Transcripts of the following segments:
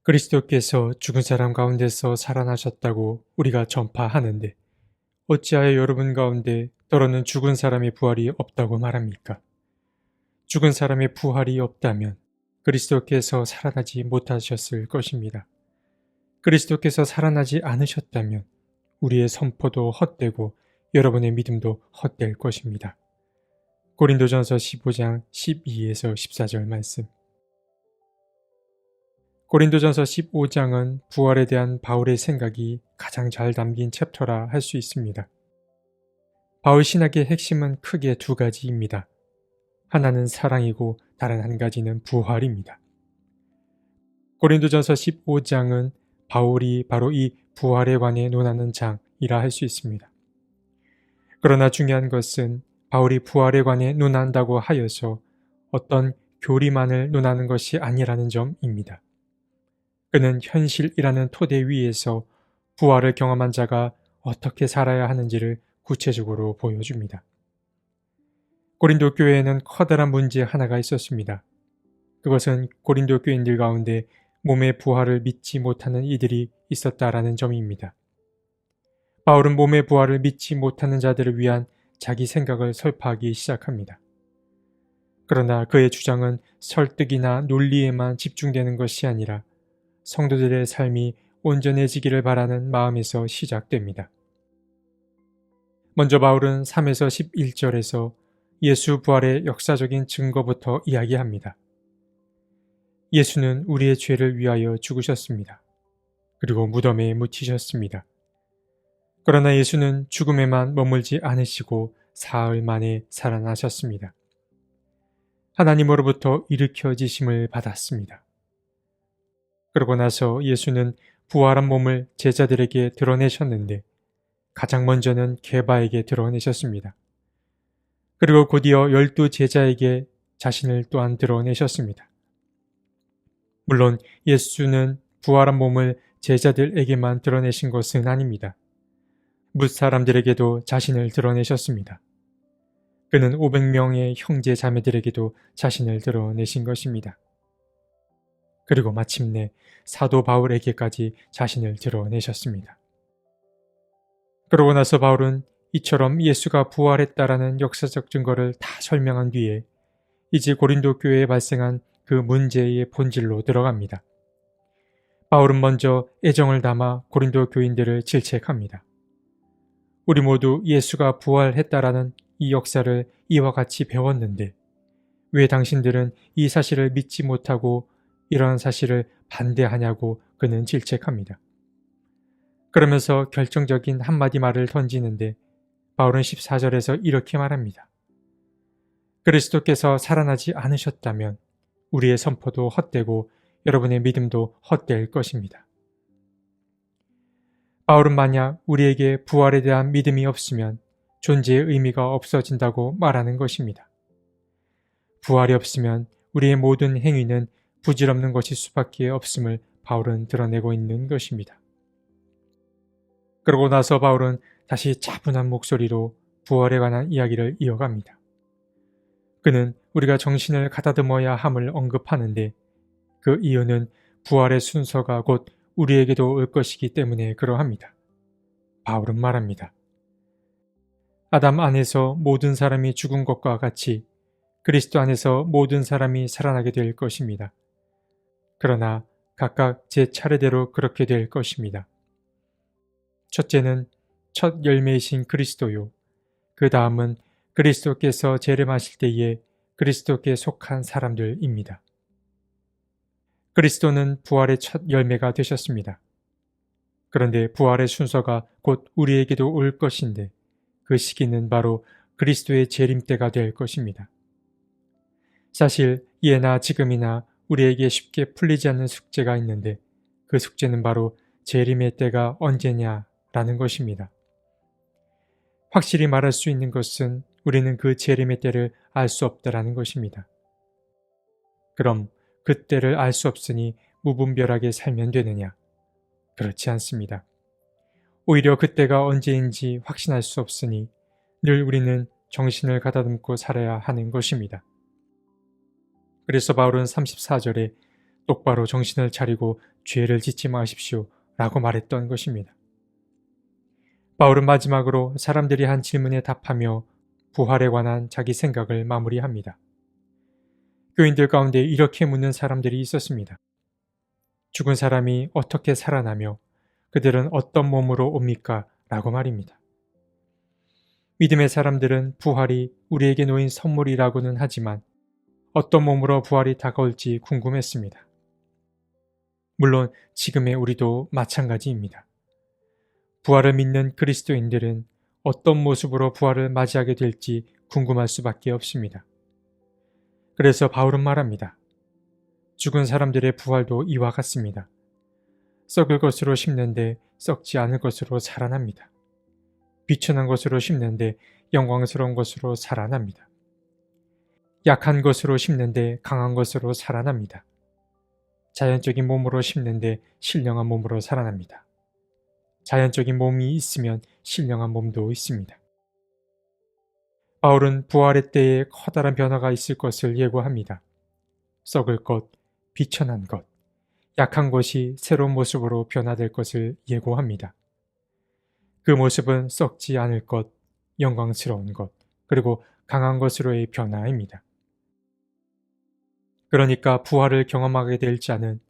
그리스도께서 죽은 사람 가운데서 살아나셨다고 우리가 전파하는데 어찌하여 여러분 가운데 더러는 죽은 사람의 부활이 없다고 말합니까? 죽은 사람의 부활이 없다면 그리스도께서 살아나지 못하셨을 것입니다. 그리스도께서 살아나지 않으셨다면 우리의 선포도 헛되고 여러분의 믿음도 헛될 것입니다. 고린도전서 15장 12에서 14절 말씀. 고린도전서 15장은 부활에 대한 바울의 생각이 가장 잘 담긴 챕터라 할 수 있습니다. 바울 신학의 핵심은 크게 두 가지입니다. 하나는 사랑이고 다른 한 가지는 부활입니다. 고린도전서 15장은 바울이 바로 이 부활에 관해 논하는 장이라 할 수 있습니다. 그러나 중요한 것은 바울이 부활에 관해 논한다고 하여서 어떤 교리만을 논하는 것이 아니라는 점입니다. 그는 현실이라는 토대 위에서 부활을 경험한 자가 어떻게 살아야 하는지를 구체적으로 보여줍니다. 고린도 교회에는 커다란 문제 하나가 있었습니다. 그것은 고린도 교인들 가운데 몸의 부활을 믿지 못하는 이들이 있었다라는 점입니다. 바울은 몸의 부활을 믿지 못하는 자들을 위한 자기 생각을 설파하기 시작합니다. 그러나 그의 주장은 설득이나 논리에만 집중되는 것이 아니라 성도들의 삶이 온전해지기를 바라는 마음에서 시작됩니다. 먼저 바울은 3에서 11절에서 예수 부활의 역사적인 증거부터 이야기합니다. 예수는 우리의 죄를 위하여 죽으셨습니다. 그리고 무덤에 묻히셨습니다. 그러나 예수는 죽음에만 머물지 않으시고 사흘 만에 살아나셨습니다. 하나님으로부터 일으켜지심을 받았습니다. 그러고 나서 예수는 부활한 몸을 제자들에게 드러내셨는데 가장 먼저는 게바에게 드러내셨습니다. 그리고 곧이어 12 제자에게 자신을 또한 드러내셨습니다. 물론 예수는 부활한 몸을 제자들에게만 드러내신 것은 아닙니다. 뭇사람들에게도 자신을 드러내셨습니다. 그는 500명의 형제 자매들에게도 자신을 드러내신 것입니다. 그리고 마침내 사도 바울에게까지 자신을 드러내셨습니다. 그러고 나서 바울은 이처럼 예수가 부활했다라는 역사적 증거를 다 설명한 뒤에 이제 고린도 교회에 발생한 그 문제의 본질로 들어갑니다. 바울은 먼저 애정을 담아 고린도 교인들을 질책합니다. 우리 모두 예수가 부활했다라는 이 역사를 이와 같이 배웠는데 왜 당신들은 이 사실을 믿지 못하고 이러한 사실을 반대하냐고 그는 질책합니다. 그러면서 결정적인 한마디 말을 던지는데 바울은 14절에서 이렇게 말합니다. 그리스도께서 살아나지 않으셨다면 우리의 선포도 헛되고 여러분의 믿음도 헛될 것입니다. 바울은 만약 우리에게 부활에 대한 믿음이 없으면 존재의 의미가 없어진다고 말하는 것입니다. 부활이 없으면 우리의 모든 행위는 부질없는 것일 수밖에 없음을 바울은 드러내고 있는 것입니다. 그러고 나서 바울은 다시 차분한 목소리로 부활에 관한 이야기를 이어갑니다. 그는 우리가 정신을 가다듬어야 함을 언급하는데 그 이유는 부활의 순서가 곧 우리에게도 올 것이기 때문에 그러합니다. 바울은 말합니다. 아담 안에서 모든 사람이 죽은 것과 같이 그리스도 안에서 모든 사람이 살아나게 될 것입니다. 그러나 각각 제 차례대로 그렇게 될 것입니다. 첫째는 첫 열매이신 그리스도요. 그 다음은 그리스도께서 재림하실 때에 그리스도께 속한 사람들입니다. 그리스도는 부활의 첫 열매가 되셨습니다. 그런데 부활의 순서가 곧 우리에게도 올 것인데 그 시기는 바로 그리스도의 재림 때가 될 것입니다. 사실 예나 지금이나 우리에게 쉽게 풀리지 않는 숙제가 있는데 그 숙제는 바로 재림의 때가 언제냐라는 것입니다. 확실히 말할 수 있는 것은 우리는 그 재림의 때를 알 수 없다라는 것입니다. 그럼 그 때를 알 수 없으니 무분별하게 살면 되느냐? 그렇지 않습니다. 오히려 그때가 언제인지 확신할 수 없으니 늘 우리는 정신을 가다듬고 살아야 하는 것입니다. 그래서 바울은 34절에 똑바로 정신을 차리고 죄를 짓지 마십시오 라고 말했던 것입니다. 바울은 마지막으로 사람들이 한 질문에 답하며 부활에 관한 자기 생각을 마무리합니다. 교인들 가운데 이렇게 묻는 사람들이 있었습니다. 죽은 사람이 어떻게 살아나며 그들은 어떤 몸으로 옵니까? 라고 말입니다. 믿음의 사람들은 부활이 우리에게 놓인 선물이라고는 하지만 어떤 몸으로 부활이 다가올지 궁금했습니다. 물론 지금의 우리도 마찬가지입니다. 부활을 믿는 그리스도인들은 어떤 모습으로 부활을 맞이하게 될지 궁금할 수밖에 없습니다. 그래서 바울은 말합니다. 죽은 사람들의 부활도 이와 같습니다. 썩을 것으로 심는데 썩지 않을 것으로 살아납니다. 비천한 것으로 심는데 영광스러운 것으로 살아납니다. 약한 것으로 심는데 강한 것으로 살아납니다. 자연적인 몸으로 심는데 신령한 몸으로 살아납니다. 자연적인 몸이 있으면 신령한 몸도 있습니다. 바울은 부활의 때에 커다란 변화가 있을 것을 예고합니다. 썩을 것, 비천한 것, 약한 것이 새로운 모습으로 변화될 것을 예고합니다. 그 모습은 썩지 않을 것, 영광스러운 것, 그리고 강한 것으로의 변화입니다. 그러니까 부활을 경험하게 될 자는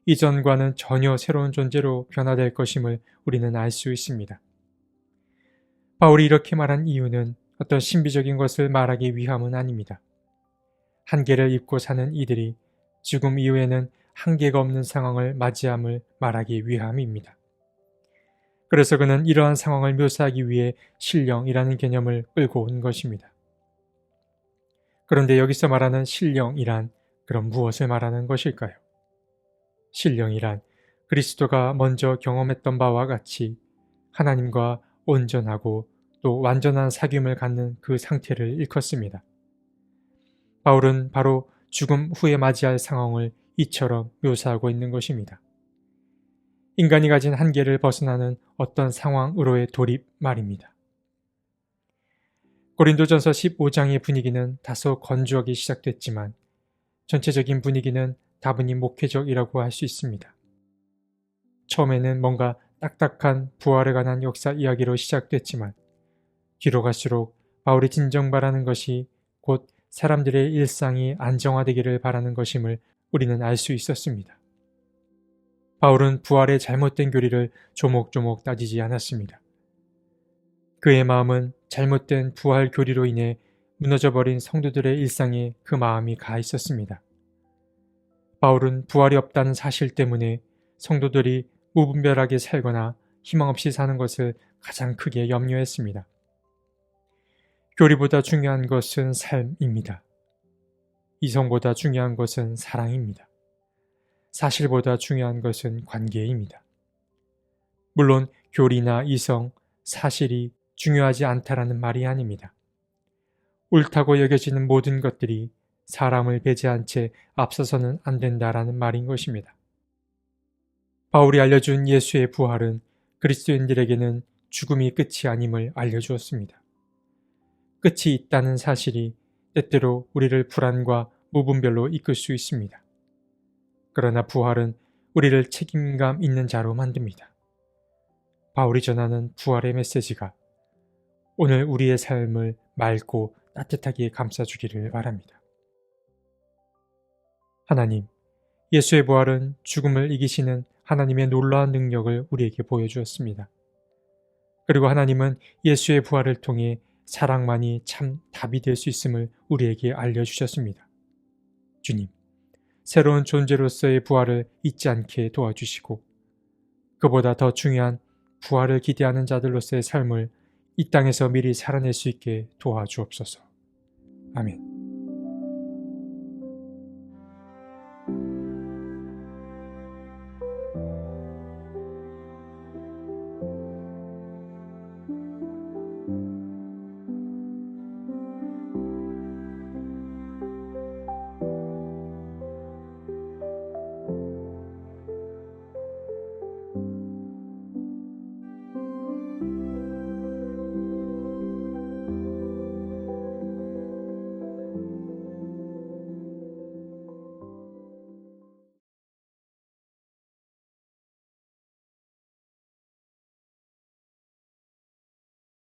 이전과는 전혀 새로운 존재로 변화될 것임을 우리는 알 수 있습니다. 바울이 이렇게 말한 이유는 어떤 신비적인 것을 말하기 위함은 아닙니다. 한계를 입고 사는 이들이 죽음 이후에는 한계가 없는 상황을 맞이함을 말하기 위함입니다. 그래서 그는 이러한 상황을 묘사하기 위해 신령이라는 개념을 끌고 온 것입니다. 그런데 여기서 말하는 신령이란 그럼 무엇을 말하는 것일까요? 신령이란 그리스도가 먼저 경험했던 바와 같이 하나님과 온전하고 또 완전한 사귐을 갖는 그 상태를 일컫습니다. 바울은 바로 죽음 후에 맞이할 상황을 이처럼 묘사하고 있는 것입니다. 인간이 가진 한계를 벗어나는 어떤 상황으로의 돌입 말입니다. 고린도전서 15장의 분위기는 다소 건조하게 시작됐지만 전체적인 분위기는 다분히 목회적이라고 할 수 있습니다. 처음에는 뭔가 딱딱한 부활에 관한 역사 이야기로 시작됐지만 뒤로 갈수록 바울이 진정 바라는 것이 곧 사람들의 일상이 안정화되기를 바라는 것임을 우리는 알 수 있었습니다. 바울은 부활의 잘못된 교리를 조목조목 따지지 않았습니다. 그의 마음은 잘못된 부활 교리로 인해 무너져버린 성도들의 일상에 그 마음이 가 있었습니다. 바울은 부활이 없다는 사실 때문에 성도들이 무분별하게 살거나 희망 없이 사는 것을 가장 크게 염려했습니다. 교리보다 중요한 것은 삶입니다. 이성보다 중요한 것은 사랑입니다. 사실보다 중요한 것은 관계입니다. 물론 교리나 이성, 사실이 중요하지 않다라는 말이 아닙니다. 옳다고 여겨지는 모든 것들이 사람을 배제한 채 앞서서는 안 된다라는 말인 것입니다. 바울이 알려준 예수의 부활은 그리스도인들에게는 죽음이 끝이 아님을 알려주었습니다. 끝이 있다는 사실이 때때로 우리를 불안과 무분별로 이끌 수 있습니다. 그러나 부활은 우리를 책임감 있는 자로 만듭니다. 바울이 전하는 부활의 메시지가 오늘 우리의 삶을 맑고 따뜻하게 감싸주기를 바랍니다. 하나님, 예수의 부활은 죽음을 이기시는 하나님의 놀라운 능력을 우리에게 보여주었습니다. 그리고 하나님은 예수의 부활을 통해 사랑만이 참 답이 될 수 있음을 우리에게 알려주셨습니다. 주님, 새로운 존재로서의 부활을 잊지 않게 도와주시고 그보다 더 중요한 부활을 기대하는 자들로서의 삶을 이 땅에서 미리 살아낼 수 있게 도와주옵소서. 아멘.